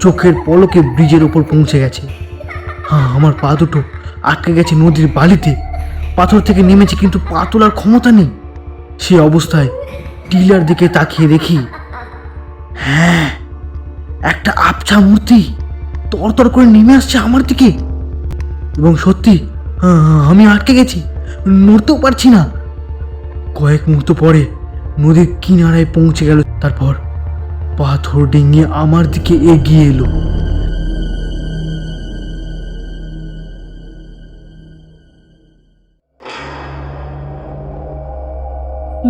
চোখের পলকে ব্রিজের ওপর পৌঁছে গেছে। হ্যাঁ, আমার পা দুটো আটকে গেছে নদীর বালিতে। পাথর থেকে নেমেছে, কিন্তু পা তোলার ক্ষমতা নেই। সে অবস্থায় টিলার দিকে তাকিয়ে দেখি, হ্যাঁ, একটা আবছা মূর্তি তরতর করে নেমে আসছে আমার দিকে। এবং সত্যি, আমি আটকে গেছি, নড়তেও পারছি না। কয়েক মুহূর্ত পরে নদীর কিনারায় পৌঁছে গেল। তারপর পাথর ডিঙিয়ে আমার দিকে এগিয়ে এলো।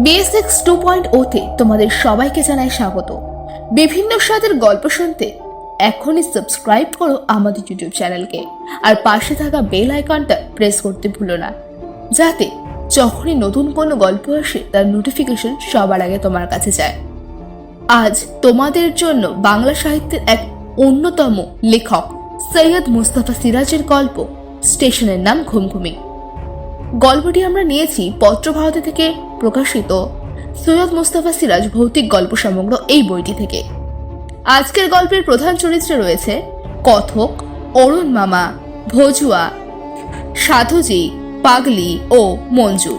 বেসিক্স 2.0 তোমাদের সবাইকে জানাই স্বাগত। বিভিন্ন স্বাদের গল্প শুনতে এখনই সাবস্ক্রাইব করো আমাদের ইউটিউব চ্যানেলকে, আর পাশে থাকা বেল আইকনটা প্রেস করতে ভুলো না, যাতে যখনই নতুন কোনো গল্প আসে তার নোটিফিকেশন সবার আগে তোমার কাছে যায়। আজ তোমাদের জন্য বাংলা সাহিত্যের এক অন্যতম লেখক সৈয়দ মুস্তাফা সিরাজের গল্প স্টেশনের নাম ঘুমঘুমি। গল্পটি আমরা নিয়েছি পত্রভারতী থেকে প্রকাশিত সৈয়দ মুস্তাফা সিরাজ ভৌতিক গল্প সমগ্র এই বইটি থেকে। আজকের গল্পের প্রধান চরিত্রে রয়েছে কথক, অরুণ মামা, ভজুয়া, সাধুজি, পাগলি ও মঞ্জু।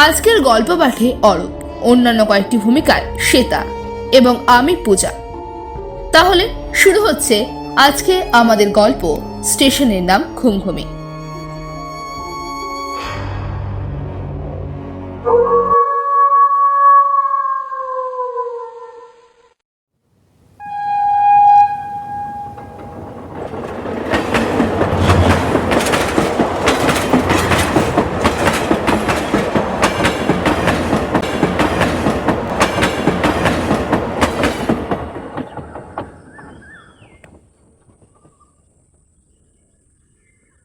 আজকের গল্প পাঠে অরূপ, অন্যান্য কয়েকটি ভূমিকায় শ্বেতা এবং আমি পূজা। তাহলে শুরু হচ্ছে আজকে আমাদের গল্প স্টেশনের নাম ঘুমঘুমি।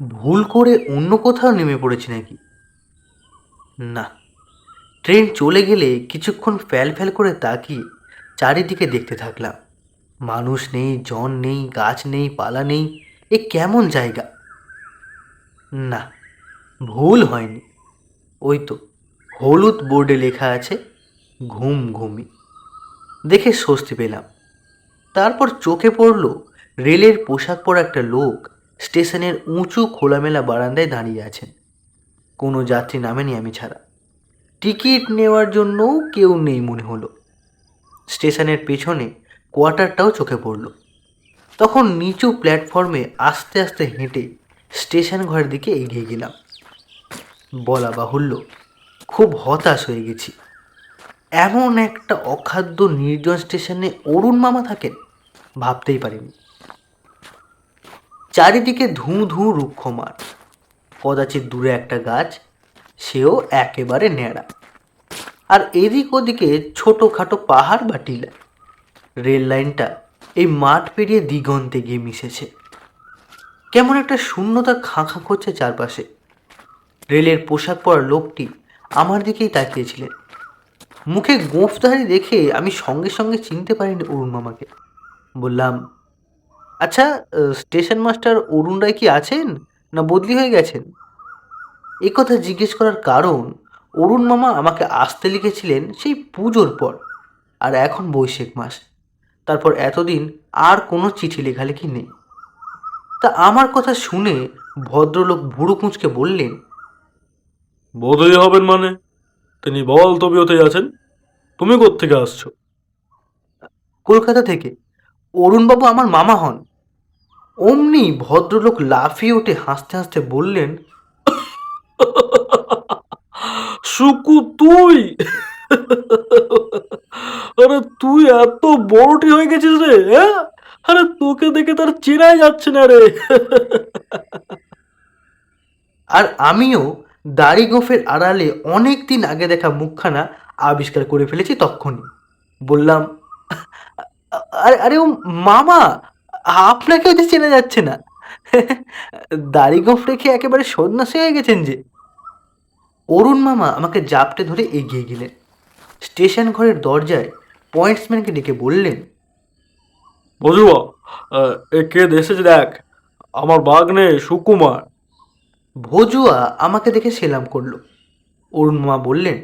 ভুল করে অন্য কোথাও নেমে পড়েছি নাকি? না, ট্রেন চলে গেলে কিছুক্ষণ ফ্যাল ফ্যাল করে তাকিয়ে চারিদিকে দেখতে থাকলাম। মানুষ নেই, জন নেই, গাছ নেই, পালা নেই। এ কেমন জায়গা? না, ভুল হয়নি। ওই তো হলুদ বোর্ডে লেখা আছে ঘুমঘুমি। দেখে স্বস্তি পেলাম। তারপর চোখে পড়ল রেলের পোশাক পরা একটা লোক স্টেশনের উঁচু খোলামেলা বারান্দায় দাঁড়িয়ে আছেন। কোনো যাত্রী নামেনি আমি ছাড়া। টিকিট নেওয়ার জন্যও কেউ নেই মনে হলো। স্টেশনের পেছনে কোয়ার্টারটাও চোখে পড়ল। তখন নিচু প্ল্যাটফর্মে আস্তে আস্তে হেঁটে স্টেশন ঘরের দিকে এগিয়ে গেলাম। বলা বাহুল্য, খুব হতাশ হয়ে গেছি। এমন একটা অখাদ্য নির্জন স্টেশনে অরুণ মামা থাকেন, ভাবতেই পারিনি। চারিদিকে ধুঁ ধুঁ রুক্ষ মাঠ, কদাচিৎ দূরে একটা গাছ, সেও একেবারে ন্যাড়া। আর এদিক ওদিকে ছোটোখাটো পাহাড় বা টিলা। রেল লাইনটা এই মাঠ পেরিয়ে দিগন্তে গিয়ে মিশেছে। কেমন একটা শূন্যতা খাঁ খাঁ করছে চারপাশে। রেলের পোশাক পরা লোকটি আমার দিকেই তাকিয়েছিলেন। মুখে গোঁফধারী দেখে আমি সঙ্গে সঙ্গে চিনতে পারিনি অরুণ মামাকে। বললাম, আচ্ছা, স্টেশন মাস্টার অরুণ রায় কি আছেন, না বদলি হয়ে গেছেন? এ কথা জিজ্ঞেস করার কারণ, অরুণ মামা আমাকে আসতে লিখেছিলেন সেই পুজোর পর, আর এখন বৈশাখ মাস। তারপর এতদিন আর কোনো চিঠি লেখালেখি নেই। তা আমার কথা শুনে ভদ্রলোক ভুরু কুঁচকে বললেন, বদলি হবেন মানে? তিনি বল তবিয়তেই আছেন। তুমি কোত্থেকে আসছো? কলকাতা থেকে। অরুণবাবু আমার মামা হন। অমনি ভদ্রলোক লাফিয়ে উঠে হাসতে হাসতে বললেন, শুকু তুই? আরে তুই এত বড়টি হয়ে গেছিস রে, হ্যাঁ? আরে তোকে দেখে তার চেনাই যাচ্ছে না রে। আর আমিও দাড়ি গোঁফের আড়ালে অনেক দিন আগে দেখা মুখখানা আবিষ্কার করে ফেলেছি তক্ষণি। বললাম, আরে আরে ও মামা, আপনাকেও যে চেনা যাচ্ছে না। দাড়ি গোঁফ রেখে একেবারে সন্ন্যাসী হয়ে গেছেন যে। অরুণ মামা আমাকে জাপটে ধরে এগিয়ে গেলেন। স্টেশন ঘরের দরজায় পয়েন্টসম্যানকে ডেকে বললেন, বুঝুয়া, এ কে এসেছে দেখ, আমার বাগনে সুকুমার। ভজুয়া আমাকে দেখে সেলাম করলো। অরুণ মামা বললেন,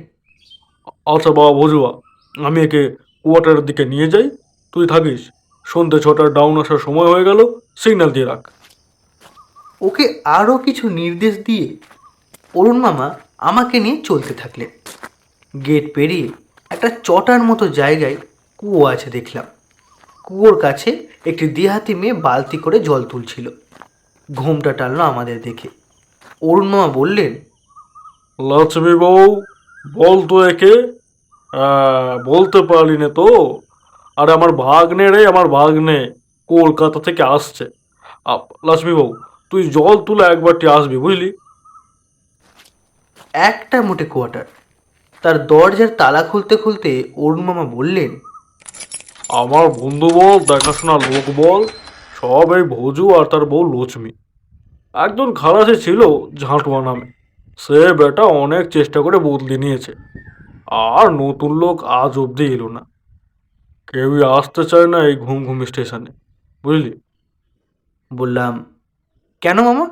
আচ্ছা বাবা ভজুয়া, আমি একে কোয়ার্টারের দিকে নিয়ে যাই, তুই থাকিস। সন্ধ্যে 6টার ডাউন আসার সময় হয়ে গেল, সিগন্যাল দিয়ে রাখ। ওকে আরও কিছু নির্দেশ দিয়ে অরুণ মামা আমাকে নিয়ে চলতে থাকলেন। গেট পেরিয়ে একটা চটার মতো জায়গায় কুয়ো আছে দেখলাম। কুয়োর কাছে একটি দেহাতি মেয়ে বালতি করে জল তুলছিল। ঘুমটা টানলো আমাদের দেখে। অরুণ মামা বললেন, লক্ষ্মী বউ, বল তো একে। বলতে পারলি না তো? আরে আমার ভাগ্নে রে, আমার ভাগ্নে কলকাতা থেকে আসছে। লক্ষ্মী বউ, তুই জল তুলে একবারটি আসবি, বুঝলি? একটা মোটে কোয়ার্টার। তার দরজার তালা খুলতে খুলতে অরুণ মামা বললেন, আমার বন্ধু বল, দেখাশোনা লোক বল, সব এই ভোজু আর তার বউ লক্ষ্মী। একজন খালাসি ছিল ঝাঁটুয়া নামে, সে বেটা অনেক চেষ্টা করে বদলে নিয়েছে, আর নতুন লোক আজ অবধি এলো না। কেউই আসতে চায় না এই ঘুম ঘুম স্টেশনে, বুঝলি? বললাম, কেন মামা?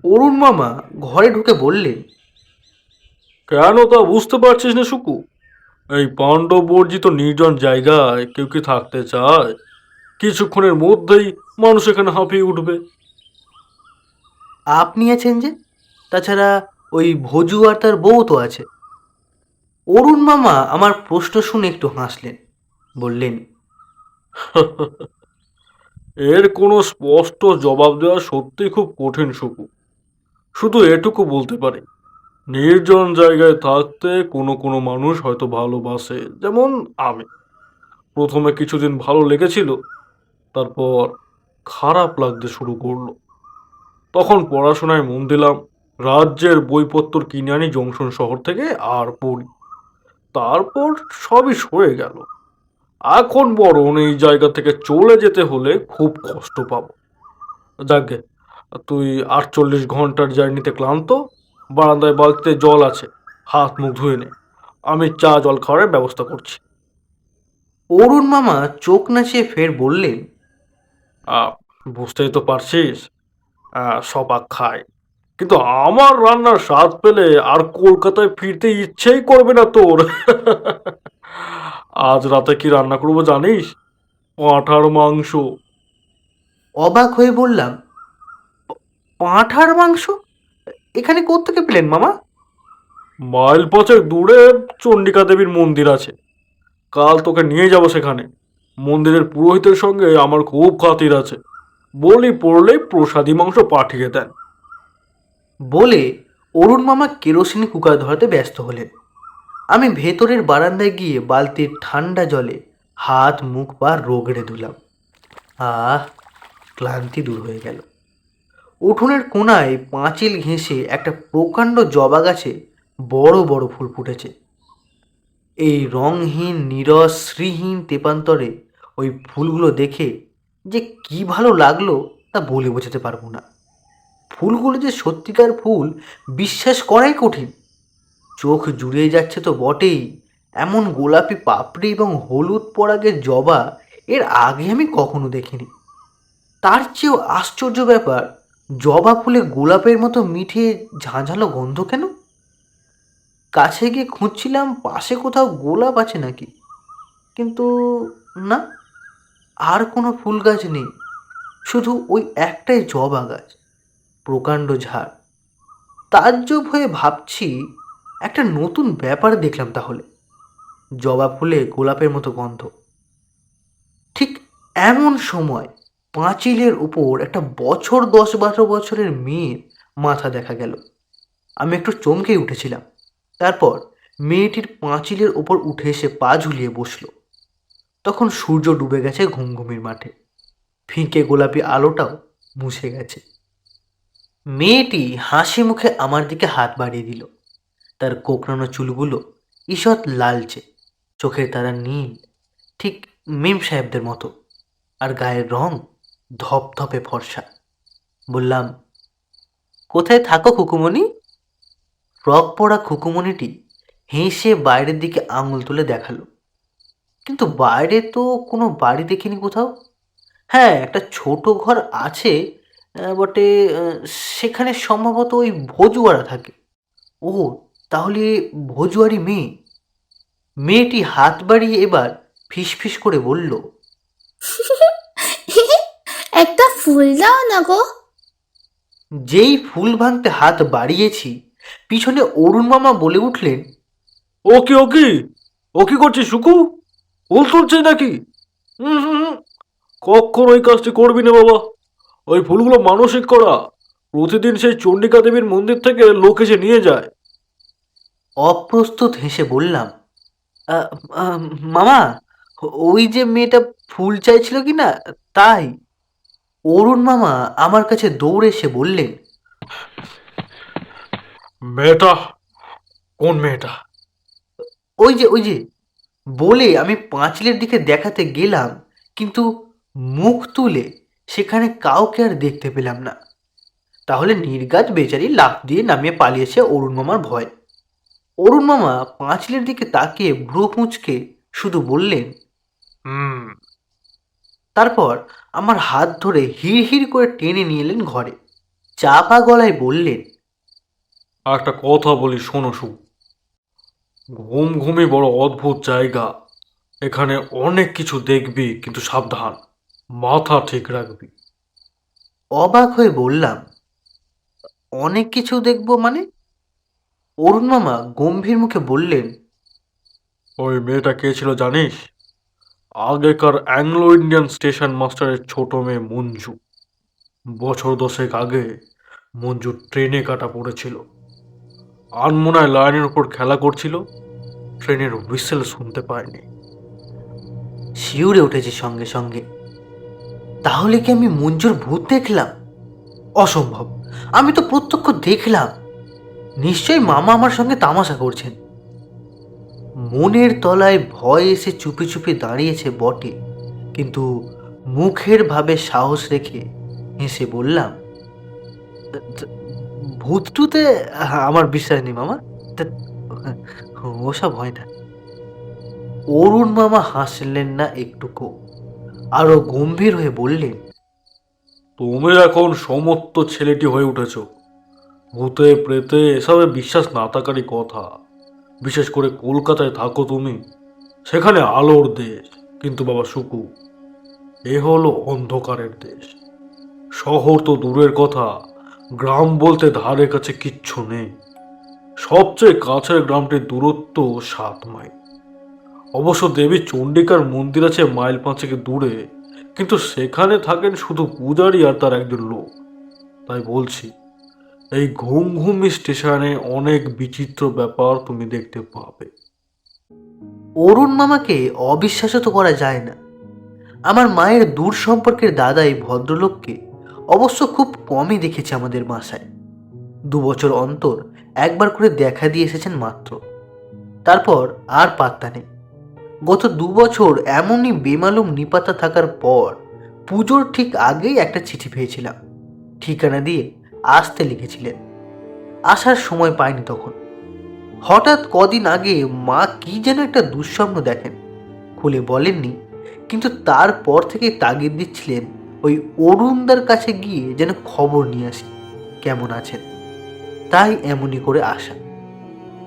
অরুণ মামা ঘরে ঢুকে বললেন, কেন তা বুঝতে পারছিস না শুকু? এই পাণ্ডব বর্জিত নির্জন জায়গায় কেউ কি থাকতে চায়? কিছুক্ষণের মধ্যেই মানুষ এখানে হাঁপিয়ে উঠবে। আপনি আছেন যে, তাছাড়া ওই ভোজু আর তার বউ তো আছে। অরুণ মামা আমার প্রশ্ন শুনে একটু হাসলেন, বললেন, এর কোনো স্পষ্ট জবাব দেওয়া সত্যি খুব কঠিন শুকু। শুধু এটুকু বলতে পারি, নির্জন জায়গায় থাকতে কোনো কোনো মানুষ হয়তো ভালোবাসে, যেমন আমি। প্রথমে কিছুদিন ভালো লেগেছিল, তারপর খারাপ লাগতে শুরু করলো। তখন পড়াশোনায় মন দিলাম, রাজ্যের বইপত্র কিনে আনি জংশন শহর থেকে আর পড়ি। তারপর সবই সয়ে গেল। এখন বরং এই জায়গা থেকে চলে যেতে হলে খুব কষ্ট পাবো। যাকগে, তুই 48 ঘন্টার জার্নিতে ক্লান্ত, বারান্দায় বালতিতে জল আছে, হাত মুখ ধুয়ে নে, আমি চা জল খাওয়ার ব্যবস্থা করছি। অরুণ মামা চোখ নাচিয়ে ফের বললেন, আহ, বুঝতেই তো পারছিস, সবাক খায়, কিন্তু আমার রান্নার স্বাদ পেলে আর কলকাতায় ফিরতে ইচ্ছেই করবে না তোর। আজ রাতে কি রান্না করবো জানিস? পাঁঠার মাংস। অবাক হয়ে বললাম, পাঁঠার মাংস? এখানে কোত্থেকে পেলেন মামা? মাইল 5 দূরে চণ্ডিকা দেবীর মন্দির আছে, কাল তোকে নিয়ে যাব সেখানে। মন্দিরের পুরোহিতের সঙ্গে আমার খুব খাতির আছে, বলি পড়লেই প্রসাদী মাংস পাঠিয়ে দেন। বলে অরুণ মামা কেরোসিন কুকার ধরাতে ব্যস্ত হলেন। আমি ভেতরের বারান্দায় গিয়ে বালতির ঠান্ডা জলে হাত মুখ পা রগড়ে ধুলাম। আহ, ক্লান্তি দূর হয়ে গেল। উঠোনের কোণায় পাঁচিল ঘেঁষে একটা প্রকাণ্ড জবা গাছে বড় বড় ফুল ফুটেছে। এই রংহীন নীরস শ্রীহীন তেপান্তরে ওই ফুলগুলো দেখে যে কি ভালো লাগলো তা বলে বোঝাতে পারবো না। ফুলগুলো যে সত্যিকার ফুল বিশ্বাস করাই কঠিন। চোখ জুড়িয়ে যাচ্ছে তো বটেই, এমন গোলাপি পাপড়ি এবং হলুদ পরাগের জবা এর আগে আমি কখনো দেখিনি। তার চেয়েও আশ্চর্য ব্যাপার, জবা ফুলে গোলাপের মতো মিঠে ঝাঁঝালো গন্ধ কেন? কাছে গিয়ে খুঁজছিলাম পাশে কোথাও গোলাপ আছে নাকি, কিন্তু না, আর কোনো ফুল গাছ নেই, শুধু ওই একটাই জবা গাছ, প্রকাণ্ড ঝাড়। তাজ্জব হয়ে ভাবছি, একটা নতুন ব্যাপার দেখলাম তাহলে। জবা ফুলে গোলাপের মতো গন্ধ। ঠিক এমন সময় পাঁচিলের উপর একটা বছর 10-12 বছরের মেয়ের মাথা দেখা গেল। আমি একটু চমকে উঠেছিলাম। তারপর মেয়েটির পাঁচিলের ওপর উঠে এসে পা ঝুলিয়ে বসলো। তখন সূর্য ডুবে গেছে ঘুমঘুমির মাঠে, ফিকে গোলাপি আলোটাও মুছে গেছে। মেয়েটি হাসি মুখে আমার দিকে হাত বাড়িয়ে দিল। তার কোঁকড়ানো চুলগুলো ঈষৎ লালচে, চোখের তারা নীল, ঠিক মেম সাহেবদের মতো, আর গায়ের রং ধপধপে ফর্সা। বললাম, কোথায় থাকো খুকুমণি? ফ্রক পরা খুকুমণিটি হেসে বাইরের দিকে আঙুল তুলে দেখালো, কিন্তু বাইরে তো কোনো বাড়ি দেখিনি কোথাও। হ্যাঁ, একটা ছোট ঘর আছে বটে, সেখানে সম্ভবত ওই ভজুয়ারা থাকে। ও, তাহলে ভজুয়ারি মেয়ে। মেয়েটি হাত বাড়িয়ে এবার ফিসফিস করে বলল, একটা ফুল দাও না গো। যেই ফুল ভাঙতে হাত বাড়িয়েছি, পিছনে অরুণ মামা বলে উঠলেন, ও কি ও কি ও কি করছিস সুকু? ফুল তুলছিস নাকি? হুম হুম হুম, কখন ওই কাজটি করবি না বাবা। ওই ফুলগুলো মানসিক করা। প্রতিদিন সেই চণ্ডিকা দেবীর মন্দির থেকে লোক এসে নিয়ে যায়। অপ্রস্তুত হেসে বললাম, "আ, আ, মামা, ওই যে মেয়েটা ফুল চাইছিল কি না, তাই।" অরুণ মামা আমার কাছে দৌড়ে এসে বললেন, মেয়েটা? কোন মেয়েটা? ওই যে বলে আমি পাঁচিলের দিকে দেখাতে গেলাম, কিন্তু মুখ তুলে সেখানে কাউকে আর দেখতে পেলাম না। তাহলে নির্গাত বেচারি লাফ দিয়ে নামিয়ে পালিয়েছে অরুণ মামার ভয়। অরুণ মামা পাঁচিলের দিকে তাকিয়ে ভ্রু কুঁচকে শুধু বললেন, হুম। তারপর আমার হাত ধরে হিড় হিড় করে টেনে নিয়ে এলেন ঘরে। চাপা গলায় বললেন, একটা কথা বলি শোনো সু। ঘুম ঘুমি বড় অদ্ভুত জায়গা। এখানে অনেক কিছু দেখবি, কিন্তু সাবধান, মাথা ঠিক রাখবি। অবাক হয়ে বললাম, অনেক কিছু দেখবো মানে? অরুণ মামা গম্ভীর মুখে বললেন, ওই মেয়েটা কে ছিল জানিস? আগেকার অ্যাংলো ইন্ডিয়ান স্টেশন মাস্টারের ছোট মেয়ে মঞ্জু। বছর 10 আগে মঞ্জু ট্রেনে কাটা পড়েছিল। আনমনায় লাইনের উপর খেলা করছিল, ট্রেনের হুইসেল শুনতে পায়নি। শিউরে উঠেছি সঙ্গে সঙ্গে। তাহলে কি আমি মঞ্জুর ভূত দেখলাম? অসম্ভব, আমি তো প্রত্যক্ষ দেখলাম। নিশ্চয়ই মামা আমার সঙ্গে তামাশা করছেন। মনের তলায় ভয় এসে চুপি চুপি দাঁড়িয়েছে বটে, কিন্তু মুখের ভাবে সাহস রেখে হেসে বললাম, ভূতটুতে আমার বিশ্বাস নেই মামা, তা- ওসব হয় না। অরুণ মামা হাসলেন না একটুকু, আরো গম্ভীর হয়ে বললেন, তুমি এখন সমস্ত ছেলেটি হয়ে উঠেছ। ভূতে প্রেতে এসবে বিশ্বাস না থাকারই কথা। বিশেষ করে কলকাতায় থাকো তুমি, সেখানে আলোর দেশ। কিন্তু বাবা সুকু, এ হলো অন্ধকারের দেশ। শহর তো দূরের কথা, গ্রাম বলতে ধারে কাছে কিচ্ছু নেই। সবচেয়ে কাছের গ্রামটির দূরত্ব 7 মাইল। অবশ্য দেবী চণ্ডিকার মন্দির আছে মাইল 5 দূরে, কিন্তু সেখানে থাকেন শুধু পূজারি আর তার একজন লোক। তাই বলছি, এই ঘুমঘুমি স্টেশনে অনেক বিচিত্র ব্যাপার তুমি দেখতে পাবে। অরুণ মামাকে অবিশ্বাসও তো করা যায় না। আমার মায়ের দূর সম্পর্কের দাদা এই ভদ্রলোককে অবশ্য খুব কমই দেখেছে আমাদের বাসায়। 2 বছর অন্তর একবার করে দেখা দিয়ে এসেছেন মাত্র। তারপর আর পাত্তা নেই। গত 2 বছর এমনই বেমালুম নিপাতা থাকার পর পুজোর ঠিক আগেই একটা চিঠি পেয়েছিলাম। ঠিকানা দিয়ে আসতে লিখেছিলেন। আসার সময় পাইনি তখন। হঠাৎ কদিন আগে মা কি যেন একটা দুঃস্বপ্ন দেখেন, খুলে বলেননি, কিন্তু তারপর থেকে তাগিদ দিচ্ছিলেন ওই অরুণদার কাছে গিয়ে যেন খবর নিয়ে আসি কেমন আছেন। তাই এমনই করে আসা।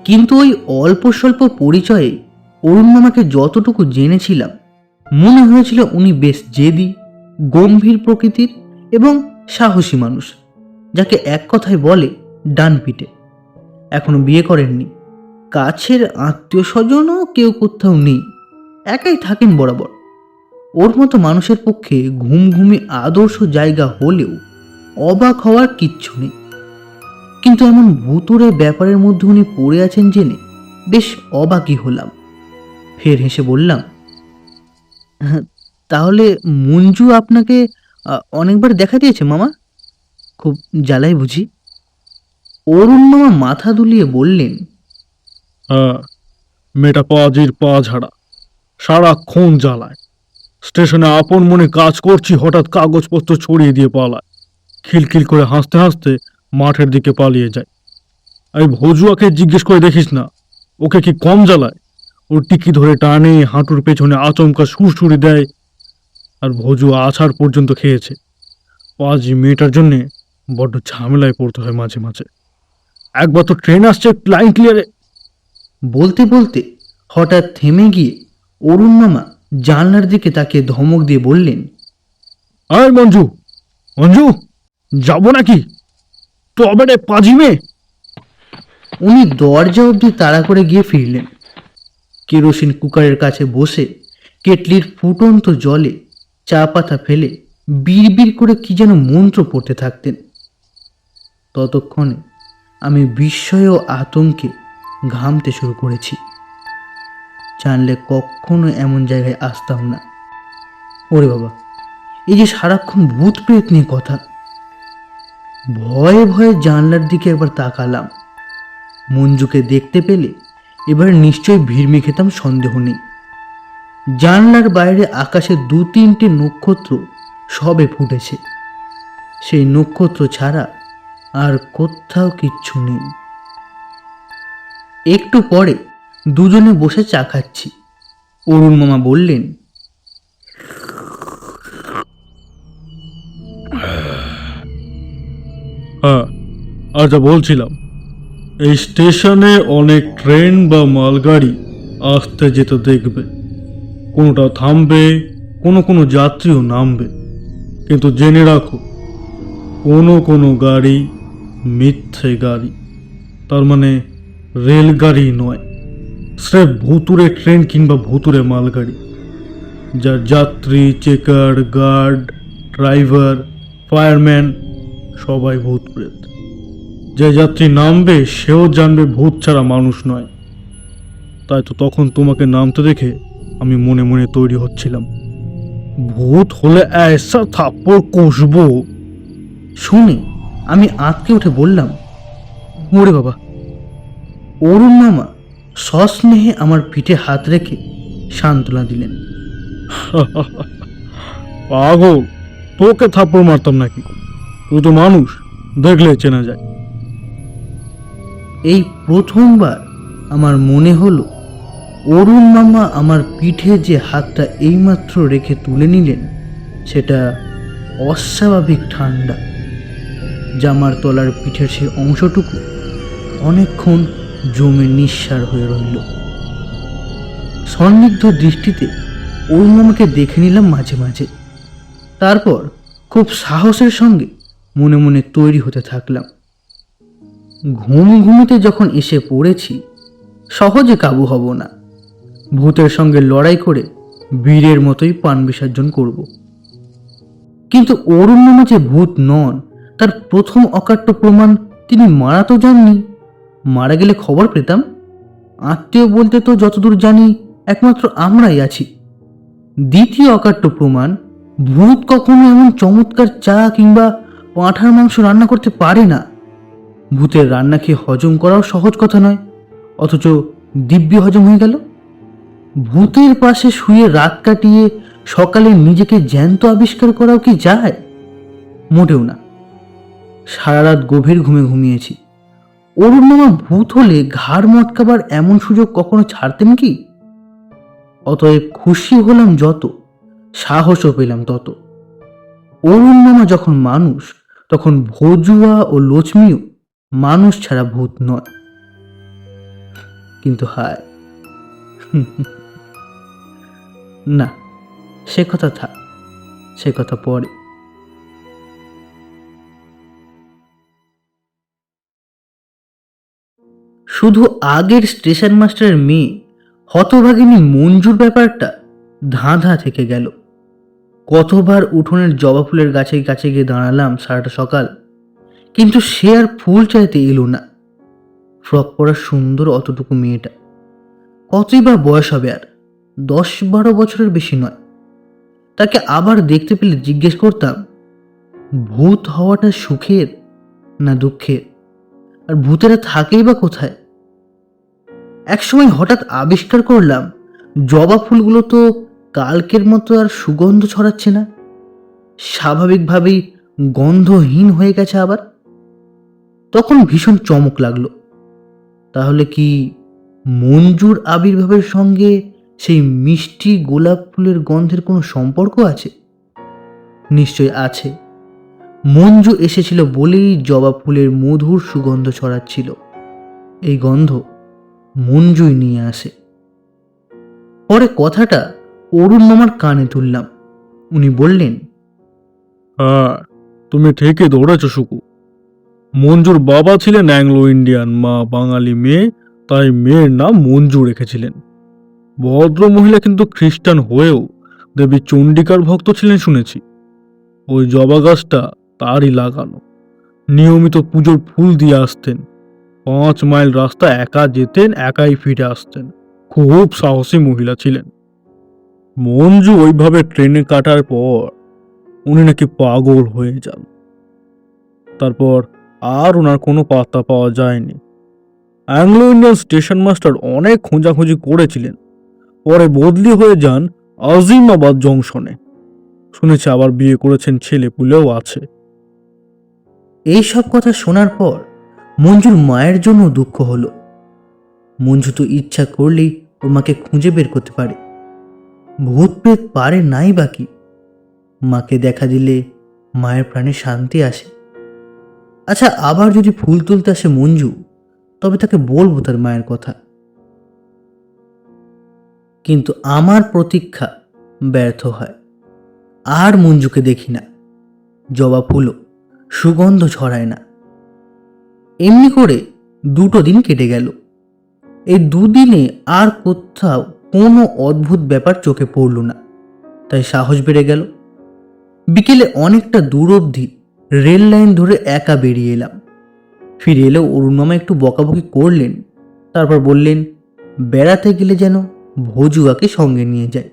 কিন্তু ওই অল্প স্বল্প পরিচয়ে অরুণ মামাকে যতটুকু জেনেছিলাম, মনে হয়েছিল উনি বেশ জেদি, গম্ভীর প্রকৃতির এবং সাহসী মানুষ, যাকে এক কথায় বলে ডান পিটে। এখনো বিয়ে করেননি, কাছের আত্মীয় স্বজনও কেউ কোথাও নেই, একাই থাকেন বরাবর। ওর মতো মানুষের পক্ষে ঘুমঘুমি আদর্শ জায়গা হলেও অবাক হওয়ার কিচ্ছু নেই। কিন্তু এমন ভুতুড়ে ব্যাপারের মধ্যে উনি পড়ে আছেন জেনে বেশ অবাকই হলাম। ফের হেসে বললাম, "হ্যাঁ, তাহলে মঞ্জু আপনাকে অনেকবার দেখা দিয়েছে মামা? খুব জ্বালাই বুঝি?" অরুণ মামা মাথা দুলিয়ে বললেন, হ্যাঁ, মেয়েটা পাজির পা ঝাড়া, সারাক্ষণ জ্বালায়। স্টেশনে আপন মনে কাজ করছি, হঠাৎ কাগজপত্র ছড়িয়ে দিয়ে পালায়। খিলখিল করে হাসতে হাসতে মাঠের দিকে পালিয়ে যায়। এই ভজুয়াকে জিজ্ঞেস করে দেখিস না, ওকে কি কম জ্বালায়? ওর টিকি ধরে টানে, হাঁটুর পেছনে আচমকা সুরসুরি দেয়। আর ভজুয়া আছাড় পর্যন্ত খেয়েছে। পাজি মেয়েটার জন্যে বড্ড ঝামেলায় পড়তে হয় মাঝে মাঝে। একবার তো ট্রেন আসছে লাইন ক্লিয়ারে। বলতে বলতে হঠাৎ থেমে গিয়ে অরুণ মামা জানলার দিকে তাকে ধমক দিয়ে বললেন, আয় মঞ্জু, মঞ্জু, যাবো নাকি? তবে রে পাজি মেয়ে। উনি দরজা অবধি তাড়া করে গিয়ে ফিরলেন। কেরোসিন কুকারের কাছে বসে কেটলির ফুটন্ত জলে চা পাতা ফেলে বিড়বিড় করে কি যেন মন্ত্র পড়তে থাকতেন। ততক্ষণে আমি বিস্ময় ও আতঙ্কে ঘামতে শুরু করেছি। জানলে কখনো এমন জায়গায় আসতাম না। ওরে বাবা, এই যে সারাক্ষণ ভূত প্রেত নিয়ে কথা। ভয়ে ভয়ে জানলার দিকে একবার তাকালাম। মঞ্জুকে দেখতে পেলে এবার নিশ্চয়ই ভিড়মি খেতাম, সন্দেহ নেই। জানলার বাইরে আকাশে 2-3টে নক্ষত্র সবে ফুটেছে। সেই নক্ষত্র ছাড়া আর কোথাও কিচ্ছু নেই। একটু পরে দুজনে বসে চা খাচ্ছি। অরুণ মামা বললেন, হ্যাঁ, আচ্ছা বলছিলাম, এই স্টেশনে অনেক ট্রেন বা মালগাড়ি আসতে যেতে দেখবে। কোনোটা থামবে, কোনো কোনো যাত্রীও নামবে। কিন্তু জেনে রাখো, কোনো কোনো গাড়ি মিথ্যে গাড়ি, তার মানে রেলগাড়ি নয়, স্রেফ ভুতুরে ট্রেন কিংবা ভুতুরে মালগাড়ি, যার যাত্রী, চেকার, গার্ড, ড্রাইভার, ফায়ারম্যান সবাই ভূত প্রেত। যে যাত্রী নামবে সেও জানবে ভূত ছাড়া মানুষ নয়। তাই তো তখন তোমাকে নামতে দেখে আমি মনে মনে তৈরি হচ্ছিলাম, ভূত হলে ऐसा থাপ্পড় কষবো। শুনে আমি আঁতকে উঠে বললাম, ওরে বাবা। অরুণ মামা সস্নেহে আমার পিঠে হাত রেখে সান্ত্বনা দিলেন। পাগল, তোকে থাপ্পড় মারতাম নাকি? তুই তো মানুষ, দেখলে চেনা যায়। এই প্রথমবার আমার মনে হলো অরুণ মামা আমার পিঠে যে হাতটা এইমাত্র রেখে তুলে নিলেন সেটা অস্বাভাবিক ঠান্ডা। জামার তলার পিঠের সেই অংশটুকু অনেকক্ষণ জমে নিঃসার হয়ে রইল। সন্নিগ্ধ দৃষ্টিতে অরুণ মামাকে দেখে নিলাম মাঝে মাঝে। তারপর খুব সাহসের সঙ্গে মনে মনে তৈরি হতে থাকলাম। ঘুমিতে যখন এসে পড়েছি, সহজে কাবু হব না। ভূতের সঙ্গে লড়াই করে বীরের মতোই প্রাণ বিসর্জন করব। কিন্তু অরুণ মামা যে ভূত নন তার প্রথম অকাট্য প্রমাণ তিনি মারা তো যাননি। মারা গেলে খবর পেতাম। আত্মীয় বলতে তো যতদূর জানি একমাত্র আমরাই আছি। দ্বিতীয় অকাট্য প্রমাণ, ভূত কখনো এমন চমৎকার চা কিংবা পাঁঠার মাংস রান্না করতে পারে না। ভূতের রান্না খেয়ে হজম করাও সহজ কথা নয়, অথচ দিব্যি হজম হয়ে গেল। ভূতের পাশে শুয়ে রাত কাটিয়ে সকালে নিজেকে জ্যান্ত আবিষ্কার করাও কি যায়? মোটেও না। সারা রাত গভীর ঘুমে ঘুমিয়েছি। অরুণ মামা ভূত হলে ঘাড় মটকাবার এমন সুযোগ কখনো ছাড়তেন কি? অতএব খুশি হলাম যত, সাহসও পেলাম তত। অরুণ মামা যখন মানুষ, তখন ভজুয়া ও লক্ষ্মীও মানুষ ছাড়া ভূত নয়। কিন্তু হায়, না, সে কথা থাক, সে কথা পরে। শুধু আগের স্টেশন মাস্টারের মেয়ে হতভাগিনী মঞ্জুর ব্যাপারটা ধাঁধা থেকে গেল। কতবার উঠোনের জবা ফুলের গাছে কাছে গিয়ে দাঁড়ালাম সারাটা সকাল, কিন্তু সে আর ফুল চাইতে এলো না। ফ্রক পরা সুন্দর অতটুকু মেয়েটা, কতই বা বয়স হবে, আর 10-12 বছরের বেশি নয়। তাকে আবার দেখতে পেলে জিজ্ঞেস করতাম, ভূত হওয়াটা সুখের না দুঃখের? আর ভূতেরা থাকেই বা কোথায়? একসময় হঠাৎ আবিষ্কার করলাম, জবা ফুলগুলো তো কালকের মতো আর সুগন্ধ ছড়াচ্ছে না, স্বাভাবিকভাবেই গন্ধহীন হয়ে গেছে আবার। তখন ভীষণ চমক লাগলো। তাহলে কি মঞ্জুর আবির্ভাবের সঙ্গে সেই মিষ্টি গোলাপ ফুলের গন্ধের কোনো সম্পর্ক আছে? নিশ্চয় আছে। মঞ্জু এসেছিল বলেই জবা ফুলের মধুর সুগন্ধ ছড়াচ্ছিল। এই গন্ধ মঞ্জুই নিয়ে আসে। পরে কথাটা অরুণ মামার কানে তুললাম। উনি বললেন, হ্যাঁ, তুমি ঠিকই ধরেছ সুকু। মঞ্জুর বাবা ছিলেন অ্যাংলো ইন্ডিয়ান, মা বাঙালি মেয়ে, তাই মেয়ের নাম মঞ্জু রেখেছিলেন। ভদ্র মহিলা কিন্তু খ্রিস্টান হয়েও দেবী চণ্ডিকার ভক্ত ছিলেন শুনেছি। ওই জবা গাছটা তারই লাগানো। নিয়মিত পুজোর ফুল দিয়ে আসতেন। 5 মাইল রাস্তা একা যেতেন, একাই ফিরে আসতেন। খুব সাহসী মহিলা ছিলেন। মঞ্জু ওইভাবে ট্রেনে কাটার পর উনি নাকি পাগল হয়ে যান। তারপর আর ওনার কোনো পাত্তা পাওয়া যায়নি। অ্যাংলো ইন্ডিয়ান স্টেশন মাস্টার অনেক খোঁজাখুঁজি করেছিলেন। পরে বদলি হয়ে যান আজিমাবাদ জংশনে। শুনেছি আবার বিয়ে করেছেন, ছেলে পুলেও আছে। এই সব কথা শোনার পর মঞ্জুর মায়ের জন্য দুঃখ হলো। মঞ্জু তো ইচ্ছা করলেই ওর মাকে খুঁজে বের করতে পারে, ভূত প্রেত পারে নাই বাকি। মাকে দেখা দিলে মায়ের প্রাণে শান্তি আসে। আচ্ছা, আবার যদি ফুল তুলতে আসে মঞ্জু, তবে তাকে বলবো তার মায়ের কথা। কিন্তু আমার প্রতীক্ষা ব্যর্থ হয়। আর মঞ্জুকে দেখি না। জবা ফুলও সুগন্ধ ছড়ায় না। এমনি করে 2 দিন কেটে গেল। এই 2 দিনে আর কোথাও কোনো অদ্ভুত ব্যাপার চোখে পড়ল না, তাই সাহস বেড়ে গেল। বিকেলে অনেকটা দূর অবধি রেল লাইন ধরে একা বেরিয়ে এলাম। ফিরে এলেও অরুণ মামা একটু বকাবকি করলেন। তারপর বললেন, বেড়াতে গেলে যেন ভজুয়াকে সঙ্গে নিয়ে যায়।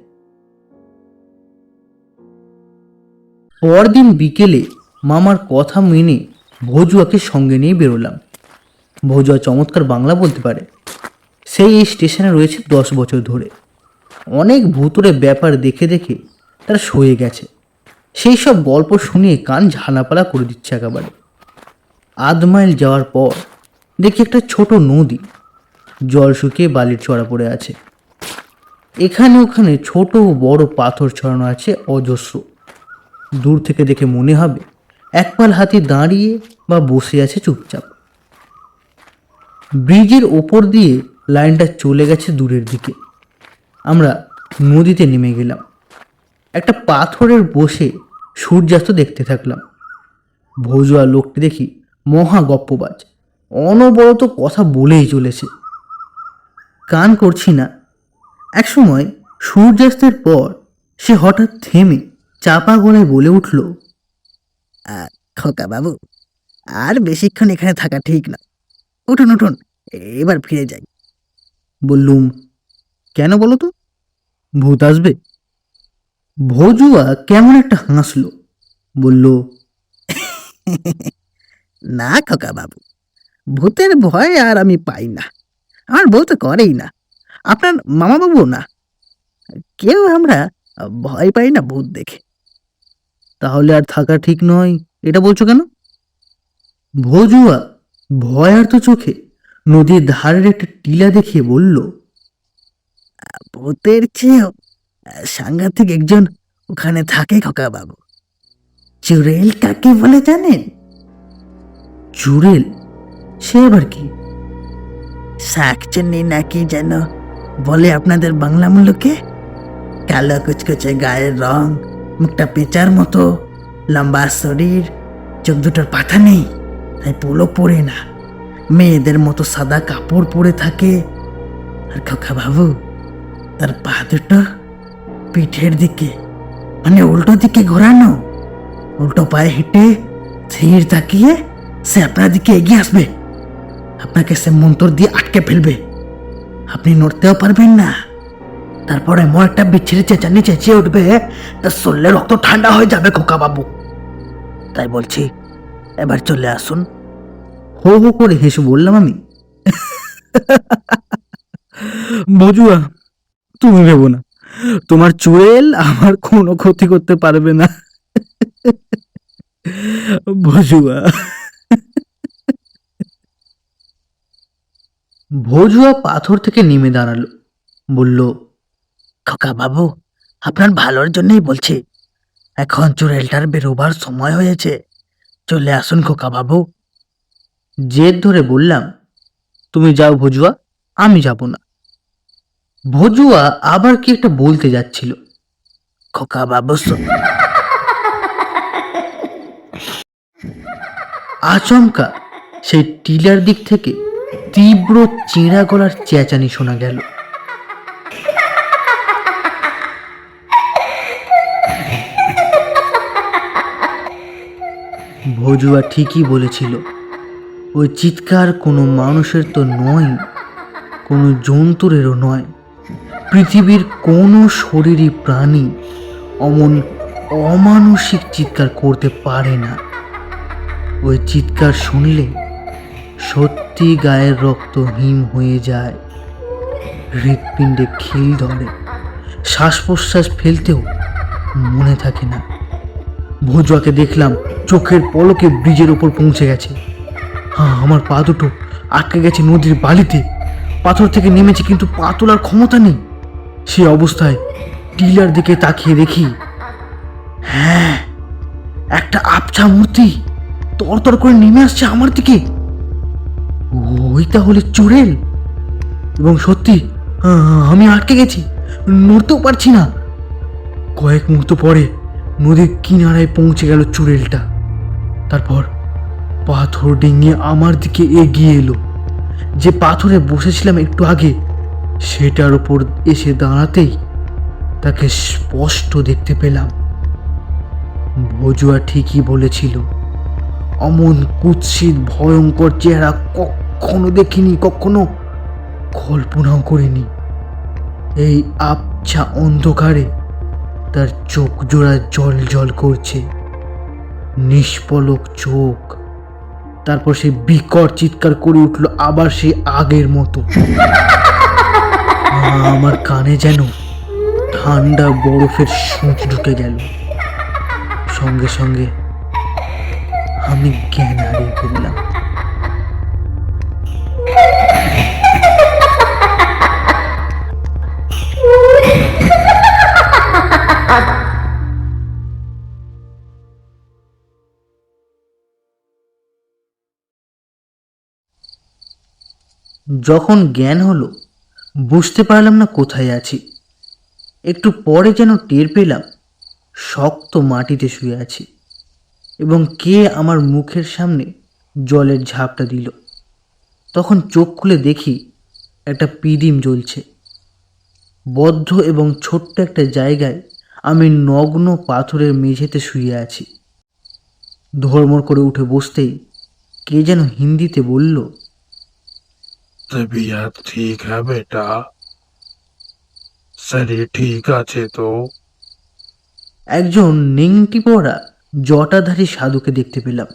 পরদিন বিকেলে মামার কথা মেনে ভজুয়াকে সঙ্গে নিয়ে বেরোলাম। ভজুয়া চমৎকার বাংলা বলতে পারে। সেই এই স্টেশনে রয়েছে 10 বছর ধরে। অনেক ভুতুরে ব্যাপার দেখে দেখে তার সয়ে গেছে। সেই সব গল্প শুনিয়ে কান ঝালাপালা করে দিচ্ছে একেবারে। 1/2 মাইল যাওয়ার পর দেখি একটা ছোট নদী, জল শুকিয়ে বালির চড়া পড়ে আছে। এখানে ওখানে ছোট ও বড় পাথর ছড়ানো আছে অজস্র। দূর থেকে দেখে মনে হবে একপাল হাতি দাঁড়িয়ে বা বসে আছে চুপচাপ। ব্রিজের ওপর দিয়ে লাইনটা চলে গেছে দূরের দিকে। আমরা নদীতে নেমে গেলাম। একটা পাথরের বসে সূর্যাস্ত দেখতে থাকলাম। ভজুয়া লোকটি দেখি মহা গপ্পবাজ, অনবরত কথা বলেই চলেছে। কান করছি না। একসময় সূর্যাস্তের পর সে হঠাৎ থেমে চাপা গলায় বলে উঠল, খোকা বাবু, আর বেশিক্ষণ এখানে থাকা ঠিক না। উঠুন উঠুন, এবার ফিরে যাই। বললুম, কেন বলো তো? ভূত আসবে? ভজুয়া কেমন একটা হাসলো, বলল, না খোকা বাবু, ভূতের ভয় আর আমি পাই না। আমার বউ তো করেই না, আপনার মামা বাবু না, কেউ আমরা ভয় পাই না ভূত দেখে। তাহলে আর থাকা ঠিক নয় এটা বলছো কেন? ভজুয়া ভয়ার্ত চোখে নদীর ধারের একটা টিলা দেখিয়ে বলল, ভূতের চেয়েও সাংঘাতিক একজন ওখানে থাকে খোকা বাবু। চুড়েল কাকে বলে জানেন? চুড়েল? সে আবার কি? শাকচুন্নি নাকি যেন বলে আপনাদের বাংলা মুলুকে। কালো কুচকুচে গায়ের রং, মুখটা পেঁচার মতো, লম্বা শরীর, চোখ দুটোর পাতা নেই, তাই পোলো পরে না, মেয়েদের মতো সাদা কাপড় পরে থাকে। আর খোকা বাবু, তার পা দুটো পিঠের দিকে, মানে উল্টো দিকে ঘোরানো। উল্টো পায়ে হেঁটে স্থির তাকিয়ে সে আপনার দিকে এগিয়ে আসবে। আপনাকে সে মন্তর দিয়ে আটকে ফেলবে, আপনি নড়তেও পারবেন না। তারপরে এমন একটা বিচ্ছিরি চেঁচানি চেঁচিয়ে উঠবে, তার শরীরে রক্ত ঠান্ডা হয়ে যাবে খোকা বাবু। তাই বলছি, এবার চলে আসুন। হো হো করে হেসে বললাম আমি। ভজুয়া, তুমি ভেবো না, তোমার চুড়েল আমার কোনো ক্ষতি করতে পারবে না। ভজুয়া। ভজুয়া পাথর থেকে নেমে দাঁড়ালো, বলল, খোকা বাবু, আপনার ভালোর জন্যই বলছি। এখন চুড়েলটার বেরোবার সময় হয়েছে, চলে আসুন খোকা বাবু। জেদ ধরে বললাম, তুমি যাও ভজুয়া, আমি যাব না। ভজুয়া আবার কি একটা বলতে যাচ্ছিল, খোকা বাবু আচমকা সেই টিলার দিক থেকে তীব্র চেঁড়া গলার চেঁচানি শোনা গেল। ভজুয়া ঠিকই বলেছিল, ওই চিৎকার কোনো মানুষের তো নয়, কোনো জন্তুরেরও নয়। পৃথিবীর কোনো শরীরী প্রাণী অমন অমানসিক চিৎকার করতে পারে না। ওই চিৎকার শুনলে সত্যি গায়ের রক্ত হিম হয়ে যায়, হৃৎপিণ্ডে খিল ধরে, শ্বাস প্রশ্বাস ফেলতেও মনে থাকে না। ভজুয়াকে দেখলাম চোখের পলকে ব্রিজের ওপর পৌঁছে গেছে। আমার পা দুটো আটকে গেছে নদীর বালিতে। পাথর থেকে নেমেছে কিন্তু পা তোলার ক্ষমতা নেই। সে অবস্থায় টিলার দিকে তাকিয়ে দেখি, হ্যাঁ, একটা আবছা মূর্তি তরতর করে নেমে আসছে আমার দিকে। ওই তাহলে চুড়েল। এবং সত্যি আমি আটকে গেছি, নড়তেও পারছি না। কয়েক মুহূর্ত পরে নদীর কিনারায় পৌঁছে গেল চুড়েলটা। তারপর পাথর ডিঙিয়ে আমার দিকে এগিয়ে এলো। যে পাথরে বসেছিলাম একটু আগে, সেটার উপর এসে দাঁড়াতেই তাকে স্পষ্ট দেখতে পেলাম। ভজুয়া ঠিকই বলেছিল, অমন কুৎসিত ভয়ঙ্কর চেহারা কখনো দেখিনি, কখনো কল্পনাও করিনি। এই আবছা অন্ধকারে তার চোখ জোড়া জল জল করছে, নিষ্পলক চোখ। তারপর সে বিকট চিৎকার করে উঠল আবার সে আগের মতো। আমার কানে যেন ঠান্ডা বরফের সূঁচ ঢুকে গেল। সঙ্গে সঙ্গে আমি জ্ঞান হারিয়ে ফেললাম। যখন জ্ঞান হলো, বুঝতে পারলাম না কোথায় আছি। একটু পরে যেন টের পেলাম শক্ত মাটিতে শুয়ে আছি এবং কে আমার মুখের সামনে জলের ঝাপটা দিল। তখন চোখ খুলে দেখি একটা পিদিম জ্বলছে। বদ্ধ এবং ছোট্ট একটা জায়গায় আমি নগ্ন পাথরের মেঝেতে শুয়ে আছি। ধর্মর করে উঠে বসতেই কে যেন হিন্দিতে বলল, तबीयत ठीक है बेटा? शरीर ठीक আছে তো? একজন নেংটি পরা জটাধারী সাধুকে দেখতে পেলাম।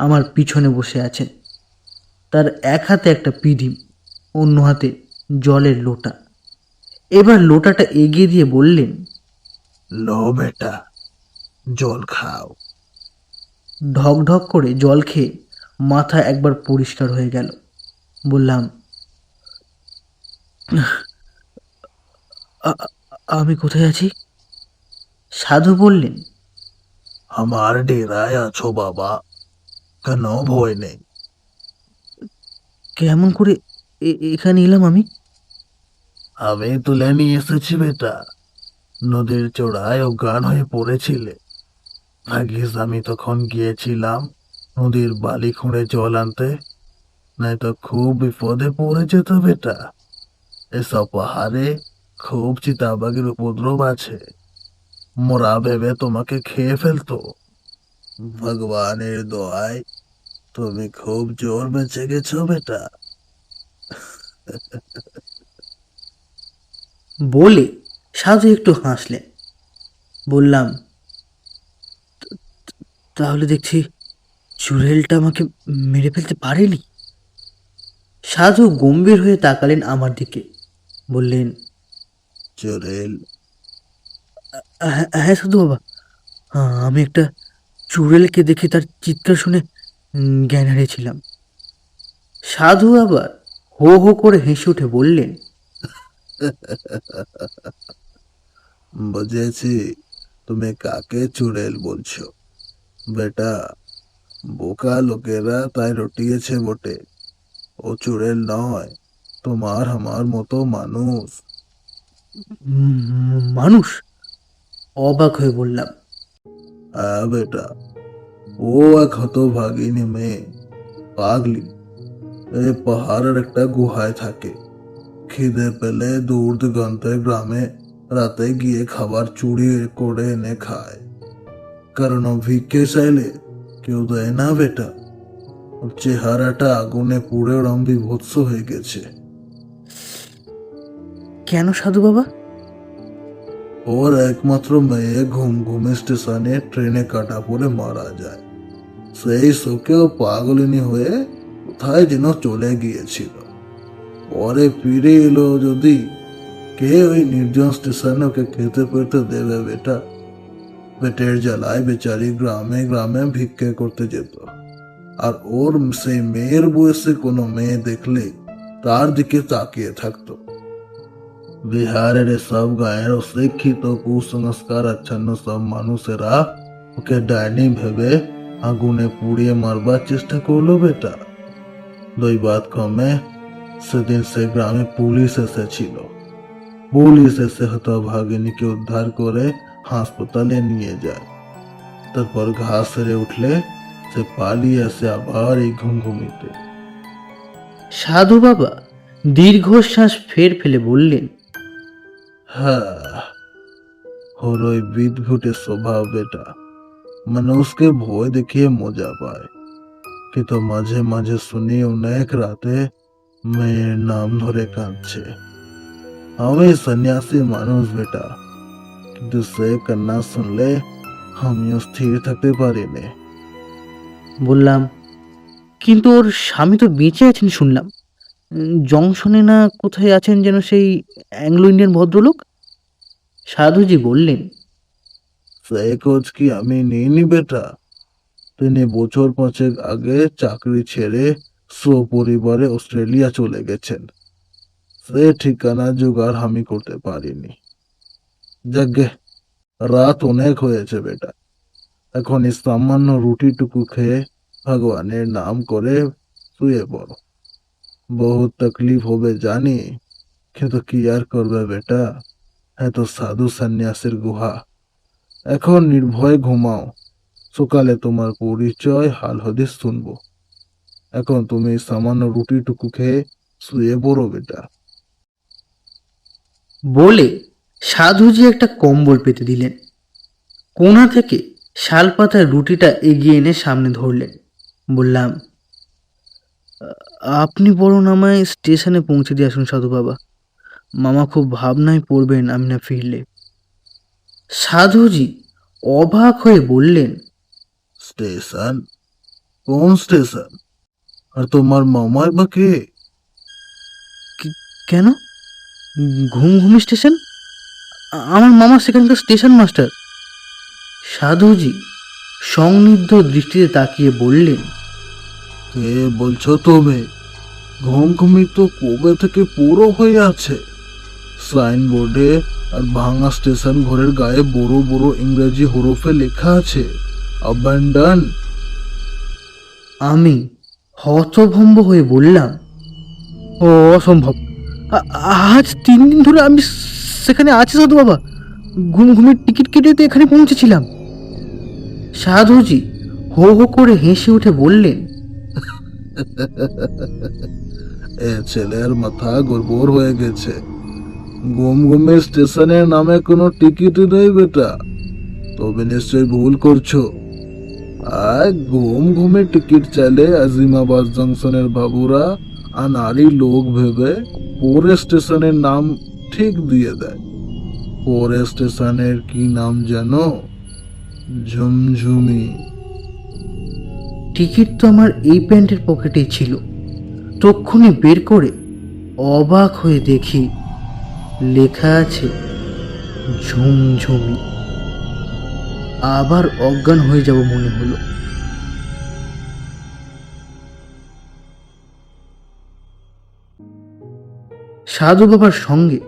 আমার পিছনে বসে আছেন। তার এক হাতে একটা পিদিম, অন্য হাতে জলের লোটা। এবার লোটাটা এগিয়ে দিয়ে বললেন, লো বেটা, জল খাও। ঢক ঢক করে জল খেয়ে মাথা একবার পরিষ্কার হয়ে গেল। বললাম, আমি কোথায় আছি? সাধু বললেন, আমার ডেরায় আছো বাবা, কেন ভয় নেই। কেমন করে এখানে এলাম আমি? আমি তুলে নিয়ে এসেছি বেটা। নদীর চড়ায় অজ্ঞান হয়ে পড়েছিলে। ভাগ্যিস আমি তখন গিয়েছিলাম নদীর বালি খুঁড়ে জল আনতে, নয়তো খুব বিপদে পড়ে যেত বেটা। এসব পাহাড়ে খুব চিতাবাঘের উপদ্রব আছে, মোরা ভেবে তোমাকে খেয়ে ফেলতো। ভগবানের দোয়ায় তুমি খুব জোর বেঁচে গেছো বেটা। বলে সাধু একটু হাসলেন। বললাম, তাহলে দেখছি চুড়েলটা আমাকে মেরে ফেলতে পারেনি। সাধু গম্ভীর হয়ে তাকালেন আমার দিকে। বললেন, চুড়েল? হ্যাঁ সাধু বাবা, আমি একটা চুড়েলকে দেখে তার চিৎকার শুনে জ্ঞান হারিয়েছিলাম। সাধু আবার হো হো করে হেসে উঠে বললেন, বুঝেছি তুমি কাকে চুড়েল বলছো বেটা। বোকা লোকেরা তাই রটিয়েছে বটে। ও চুড়েল নয়, তোমার আমার মতো মানুষ। মানুষ? অবাক হয়ে বললাম, হ্যাঁ বেটা, ও এক হতভাগিনী মেয়ে, পাগলি। এই পাহাড়ের একটা গুহায় থাকে। খিদে পেলে দূর দিগন্তের গ্রামে রাতে গিয়ে খাবার চুরি করে এনে খায়। কারণ ও ভিক্ষে চাইলে কেউ দেয় না বেটা। ওর চেহারাটা আগুনে পুড়ে ওরম বিভৎস হয়ে গেছে। কেন সাধু বাবা? ওর একমাত্র মেয়ে ঘুমঘুমে স্টেশনে ট্রেনে কাটা পড়ে মারা যায়। সেই শোকে ও পাগলিনী হয়ে কোথায় যেন চলে গিয়েছিল। পরে ফিরে এলো যদি, কে ওই নির্জন স্টেশনে ওকে খেতে পেতে দেবে বেটা? পেটের জ্বালায় বেচারি গ্রামে গ্রামে ভিক্ষে করতে যেত। আর ওর সেই মেয়ের বয়সে কোনো মেয়ে দেখলে তার দিকে তাকিয়ে থাকতো। বিহারের সব গায়ের অশিক্ষিত কুসংস্কার আচ্ছন্ন সব মানুষেরা ওকে ডাইনি ভেবে আগুনে পুড়িয়ে মারবার চেষ্টা করলো বেটা। দৈবাত ক্রমে সেদিন সে গ্রামে পুলিশ এসেছিল। পুলিশ এসে হতভাগিনীকে উদ্ধার করে হাসপাতালে নিয়ে যায়। তারপর ঘাস সেরে উঠলে সে পালিয়ে আসে আবার এই ঘুমঘুমিতে। সাধু বাবা দীর্ঘশ্বাস ফেলে বললেন, হ্যাঁ, ওর ওই বিদঘুটে স্বভাব বেটা। মানুষকে ভয় দেখিয়ে মজা পায়। কিন্তু মাঝে মাঝে শুনি অনেক রাতে মেয়ের নাম ধরে কাঁদছে। আমি সন্ন্যাসী মানুষ বেটা, কিন্তু সে কান্না শুনলে আমিও স্থির থাকতে পারি না। বললাম, কিন্তু ওর স্বামী তো বেঁচে আছেন শুনলাম। জংশনে না কোথায় আছেন যেন সেই অ্যাংলো ইন্ডিয়ান ভদ্রলোক? সাধুজি বললেন, সে খোঁজ কি আমি নিইনি বেটা। তিনি বছর 5 আগে চাকরি ছেড়ে সপরিবারে অস্ট্রেলিয়া চলে গেছেন। সে ঠিকানা জোগাড় আমি করতে পারিনি। যাগ্গে, রাত অনেক হয়েছে বেটা। এখন এই সামান্য রুটিটুকু খেয়ে ভগবানের নাম করে শুয়ে পড়ো। বহুত তকলিফ হবে জানি, কিন্তু কি আর করবে বেটা, এত সাধু সন্ন্যাসীর গুহা। এখন নির্ভয়ে ঘুমাও, সকালে তোমার পরিচয় হাল হদিস শুনবো। এখন তুমি এই সামান্য রুটিটুকু খেয়ে শুয়ে পড়ো বেটা। বলে সাধুজি একটা কম্বল পেতে দিলেন। কোণা থেকে শালপাতার রুটিটা এগিয়ে এনে সামনে ধরলেন। বললাম, আপনি বরং আমায় স্টেশনে পৌঁছে দিয়ে আসুন সাধু বাবা। মামা খুব ভাবনায় পড়বেন আমি না ফিরলে। সাধুজি অবাক হয়ে বললেন, স্টেশন? কোন স্টেশন? আর তোমার মামাই বা কে? কেন? ঘুমঘুমি স্টেশন? আমার মামা সেখানকার স্টেশন মাস্টার। সাধুজি সংনিগ্ধ দৃষ্টিতে তাকিয়ে বললেন, কে বলছো তুমি? ঘুমঘুমি তো কবে থেকে পুরো হয়ে আছে। সাইনবোর্ডে আর ভাঙা স্টেশন ঘরের গায়ে বড় বড় ইংরেজি হরফে লেখা আছে অ্যাবান্ডন। আমি হতভম্ব হয়ে বললাম, ও অসম্ভব। আজ 3 দিন ধরে আমি সেখানে আছি সাধু বাবা। ঘুমের টিকিট কেটে তো এখানে পৌঁছেছিলাম। সাধুজি হো হো করে হেসে উঠে বললেন, এ ছেলের মাথা গড়বড় হয়ে গেছে। ঘুমঘুমের স্টেশনের নামে কোনো টিকিট নেই বেটা। তবে নিশ্চয়ই ভুল করছো। আর ঘুমঘুমের টিকিট চাইলে আজিমাবাদ জংশনের বাবুরা আনাড়ি লোক ভেবে পরে স্টেশনের নাম ঠিক দিয়ে দেয়। পরে স্টেশনের কি নাম জানো? ঝুমঝুমি। টিকিট তো আমার এই প্যান্টের পকেটেই ছিল। তক্ষুনি বের করে অবাক হয়ে দেখি লেখা আছে ঝুমঝুমি। আবার অজ্ঞান হয়ে যাব মনে হলো। সাধু বাবার সঙ্গে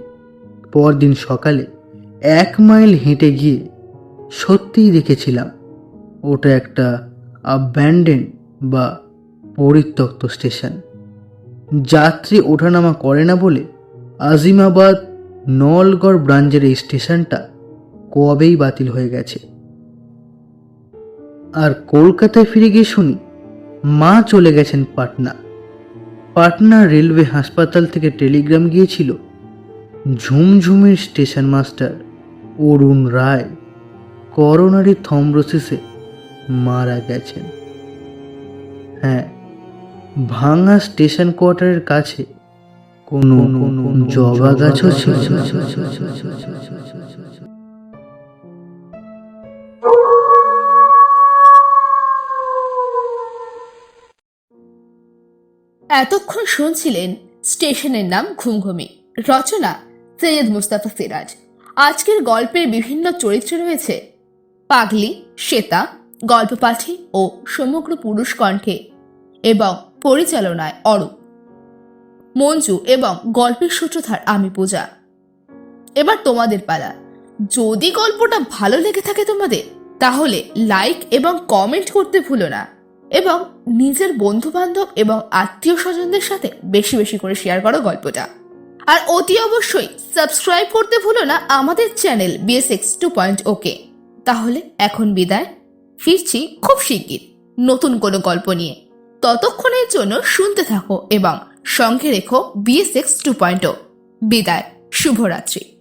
পরদিন সকালে 1 মাইল হেঁটে গিয়ে সত্যিই দেখেছিলাম ওটা একটা অ্যাবান্ডেন বা পরিত্যক্ত স্টেশন। যাত্রী ওঠানামা করে না বলে আজিমাবাদ নলগড় ব্রাঞ্চের এই স্টেশনটা কবেই বাতিল হয়ে গেছে। আর কলকাতায় ফিরে গিয়ে শুনি মা চলে গেছেন পাটনা। পাটনা রেলওয়ে হাসপাতাল থেকে টেলিগ্রাম গিয়েছিল ঝুমঝুমের স্টেশন মাস্টার অরুণ রায় করোনারি থ্রম্বোসিসে মারা গেছেন। হ্যাঁ, ভাঙা স্টেশন কোয়ার্টারের কাছে কোনো জবা গাছও ছিল। এতক্ষণ শুনছিলেন স্টেশনের নাম ঘুমঘুমি, রচনা সৈয়দ মুস্তাফা সিরাজ। আজকের গল্পের বিভিন্ন চরিত্র রয়েছে পাগলি, শ্বেতা, গল্প পাঠে ও সমগ্র পুরুষ কণ্ঠে এবং পরিচালনায় অরূপ, মঞ্জু এবং গল্পের সূত্রধার আমি পূজা। এবার তোমাদের পালা। যদি গল্পটা ভালো লেগে থাকে তোমাদের, তাহলে লাইক এবং কমেন্ট করতে ভুলো না এবং নিজের বন্ধু বান্ধব এবং আত্মীয় স্বজনদের সাথে বেশি বেশি করে শেয়ার করো গল্পটা। আর অতি অবশ্যই সাবস্ক্রাইব করতে ভুলো না আমাদের চ্যানেল BSX 2.0 কে। তাহলে এখন বিদায়, ফিরছি খুব শিগগির নতুন কোনো গল্প নিয়ে। ততক্ষণের জন্য শুনতে থাকো এবং সঙ্গে রেখো BSX 2.0। বিদায়, শুভরাত্রি।